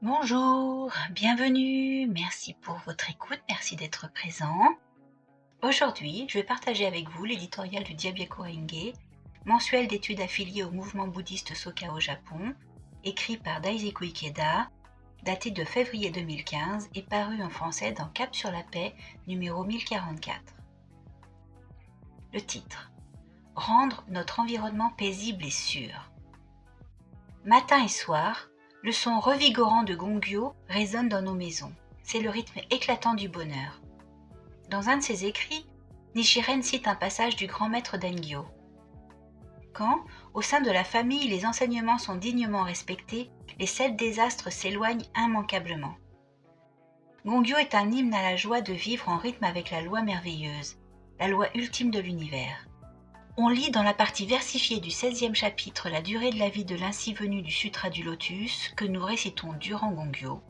Bonjour, bienvenue, merci pour votre écoute, merci d'être présent. Aujourd'hui, je vais partager avec vous l'éditorial du Diabyeco Enge, mensuel d'études affilié au mouvement bouddhiste Soka au Japon, écrit par Daisaku Ikeda, daté de février 2015 et paru en français dans Cap sur la paix, numéro 1044. Le titre: Rendre notre environnement paisible et sûr. Matin et soir, le son revigorant de Gongyo résonne dans nos maisons. C'est le rythme éclatant du bonheur. Dans un de ses écrits, Nichiren cite un passage du grand maître d'Engyo. Quand, au sein de la famille, les enseignements sont dignement respectés, les 7 désastres s'éloignent immanquablement. Gongyo est un hymne à la joie de vivre en rythme avec la loi merveilleuse, la loi ultime de l'univers. On lit dans la partie versifiée du 16e chapitre la durée de la vie de l'ainsi venu du Sutra du Lotus que nous récitons durant Gongyo,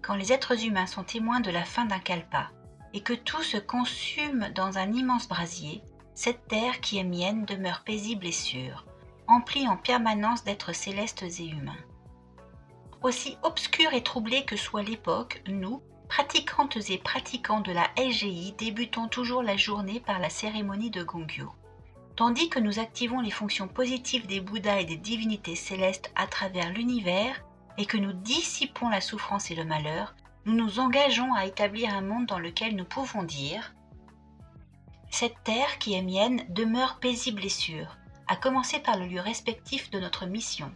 quand les êtres humains sont témoins de la fin d'un kalpa et que tout se consume dans un immense brasier, cette terre qui est mienne demeure paisible et sûre, emplie en permanence d'êtres célestes et humains. Aussi obscure et troublée que soit l'époque, nous, pratiquantes et pratiquants de la LGI, débutons toujours la journée par la cérémonie de Gongyo. Tandis que nous activons les fonctions positives des Bouddhas et des divinités célestes à travers l'univers et que nous dissipons la souffrance et le malheur, nous nous engageons à établir un monde dans lequel nous pouvons dire « Cette terre qui est mienne demeure paisible et sûre, à commencer par le lieu respectif de notre mission. »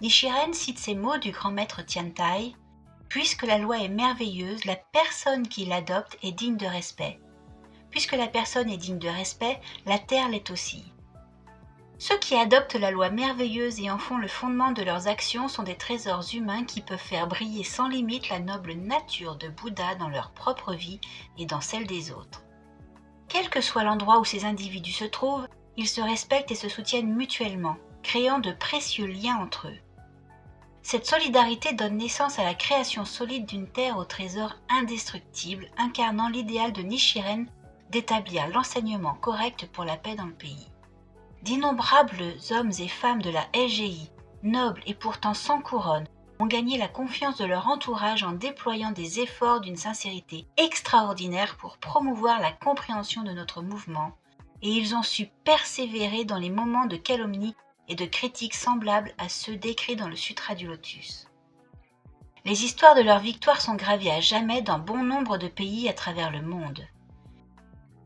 Nichiren cite ces mots du grand maître Tiantai « Puisque la loi est merveilleuse, la personne qui l'adopte est digne de respect. » Puisque la personne est digne de respect, la terre l'est aussi. Ceux qui adoptent la loi merveilleuse et en font le fondement de leurs actions sont des trésors humains qui peuvent faire briller sans limite la noble nature de Bouddha dans leur propre vie et dans celle des autres. Quel que soit l'endroit où ces individus se trouvent, ils se respectent et se soutiennent mutuellement, créant de précieux liens entre eux. Cette solidarité donne naissance à la création solide d'une terre au trésor indestructible, incarnant l'idéal de Nichiren d'établir l'enseignement correct pour la paix dans le pays. D'innombrables hommes et femmes de la LGI, nobles et pourtant sans couronne, ont gagné la confiance de leur entourage en déployant des efforts d'une sincérité extraordinaire pour promouvoir la compréhension de notre mouvement, et ils ont su persévérer dans les moments de calomnie et de critiques semblables à ceux décrits dans le Sutra du Lotus. Les histoires de leur victoire sont gravées à jamais dans bon nombre de pays à travers le monde.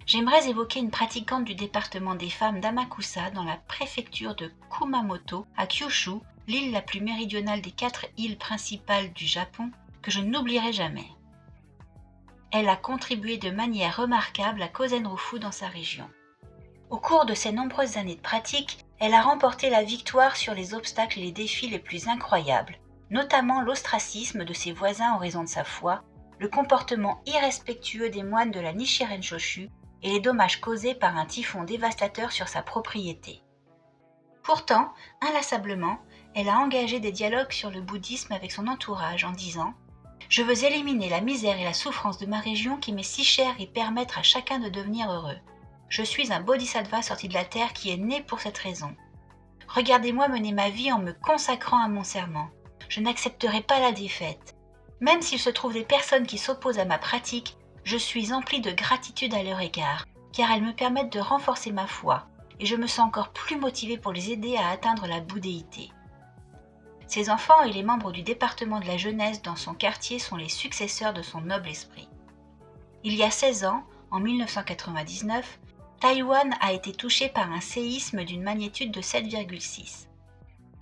J'aimerais évoquer une pratiquante du département des femmes d'Amakusa dans la préfecture de Kumamoto à Kyushu, l'île la plus méridionale des 4 îles principales du Japon, que je n'oublierai jamais. Elle a contribué de manière remarquable à Kozen-Rufu dans sa région. Au cours de ses nombreuses années de pratique, elle a remporté la victoire sur les obstacles et les défis les plus incroyables, notamment l'ostracisme de ses voisins en raison de sa foi, le comportement irrespectueux des moines de la Nichiren Shoshu et les dommages causés par un typhon dévastateur sur sa propriété. Pourtant, inlassablement, elle a engagé des dialogues sur le bouddhisme avec son entourage en disant « Je veux éliminer la misère et la souffrance de ma région qui m'est si chère et permettre à chacun de devenir heureux. Je suis un bodhisattva sorti de la terre qui est né pour cette raison. Regardez-moi mener ma vie en me consacrant à mon serment. Je n'accepterai pas la défaite. Même s'il se trouve des personnes qui s'opposent à ma pratique, je suis emplie de gratitude à leur égard, car elles me permettent de renforcer ma foi, et je me sens encore plus motivée pour les aider à atteindre la bouddhéité. » Ses enfants et les membres du département de la jeunesse dans son quartier sont les successeurs de son noble esprit. Il y a 16 ans, en 1999, Taïwan a été touché par un séisme d'une magnitude de 7,6.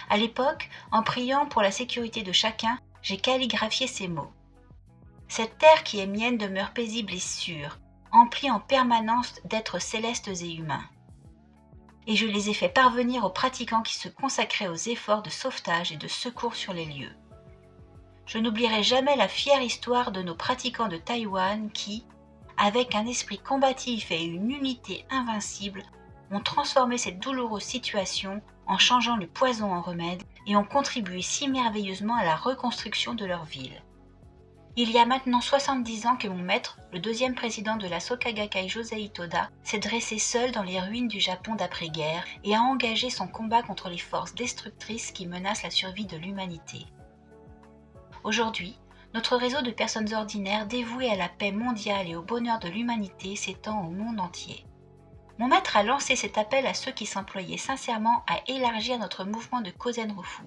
À l'époque, en priant pour la sécurité de chacun, j'ai calligraphié ces mots. Cette terre qui est mienne demeure paisible et sûre, emplie en permanence d'êtres célestes et humains. Et je les ai fait parvenir aux pratiquants qui se consacraient aux efforts de sauvetage et de secours sur les lieux. Je n'oublierai jamais la fière histoire de nos pratiquants de Taïwan qui, avec un esprit combatif et une unité invincible, ont transformé cette douloureuse situation en changeant le poison en remède et ont contribué si merveilleusement à la reconstruction de leur ville. Il y a maintenant 70 ans que mon maître, le 2e président de la Soka Gakkai Josei Toda, s'est dressé seul dans les ruines du Japon d'après-guerre et a engagé son combat contre les forces destructrices qui menacent la survie de l'humanité. Aujourd'hui, notre réseau de personnes ordinaires dévouées à la paix mondiale et au bonheur de l'humanité s'étend au monde entier. Mon maître a lancé cet appel à ceux qui s'employaient sincèrement à élargir notre mouvement de Kozen Rufu.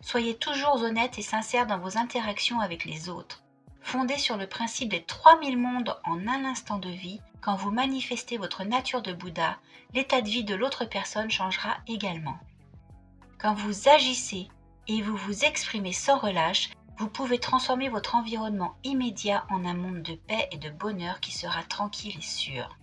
Soyez toujours honnêtes et sincères dans vos interactions avec les autres. Fondé sur le principe des 3000 mondes en un instant de vie, quand vous manifestez votre nature de Bouddha, l'état de vie de l'autre personne changera également. Quand vous agissez et vous vous exprimez sans relâche, vous pouvez transformer votre environnement immédiat en un monde de paix et de bonheur qui sera tranquille et sûr.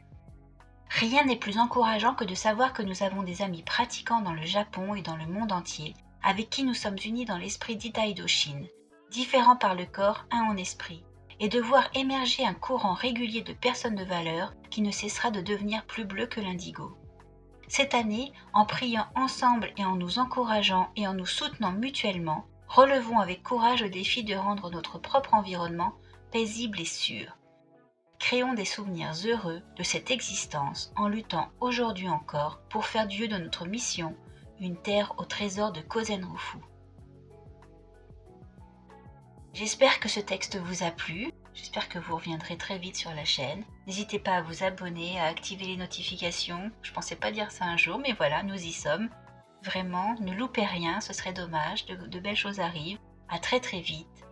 Rien n'est plus encourageant que de savoir que nous avons des amis pratiquants dans le Japon et dans le monde entier, avec qui nous sommes unis dans l'esprit d'Itaido Shin, différents par le corps, un en esprit, et de voir émerger un courant régulier de personnes de valeur qui ne cessera de devenir plus bleu que l'indigo. Cette année, en priant ensemble et en nous encourageant et en nous soutenant mutuellement, relevons avec courage le défi de rendre notre propre environnement paisible et sûr. Créons des souvenirs heureux de cette existence en luttant aujourd'hui encore pour faire du lieu de notre mission une terre au trésor de Kozen Rufu. J'espère que ce texte vous a plu, j'espère que vous reviendrez très vite sur la chaîne. N'hésitez pas à vous abonner, à activer les notifications. Je pensais pas dire ça un jour, mais voilà, nous y sommes. Vraiment, ne loupez rien, ce serait dommage, de belles choses arrivent. À très très vite.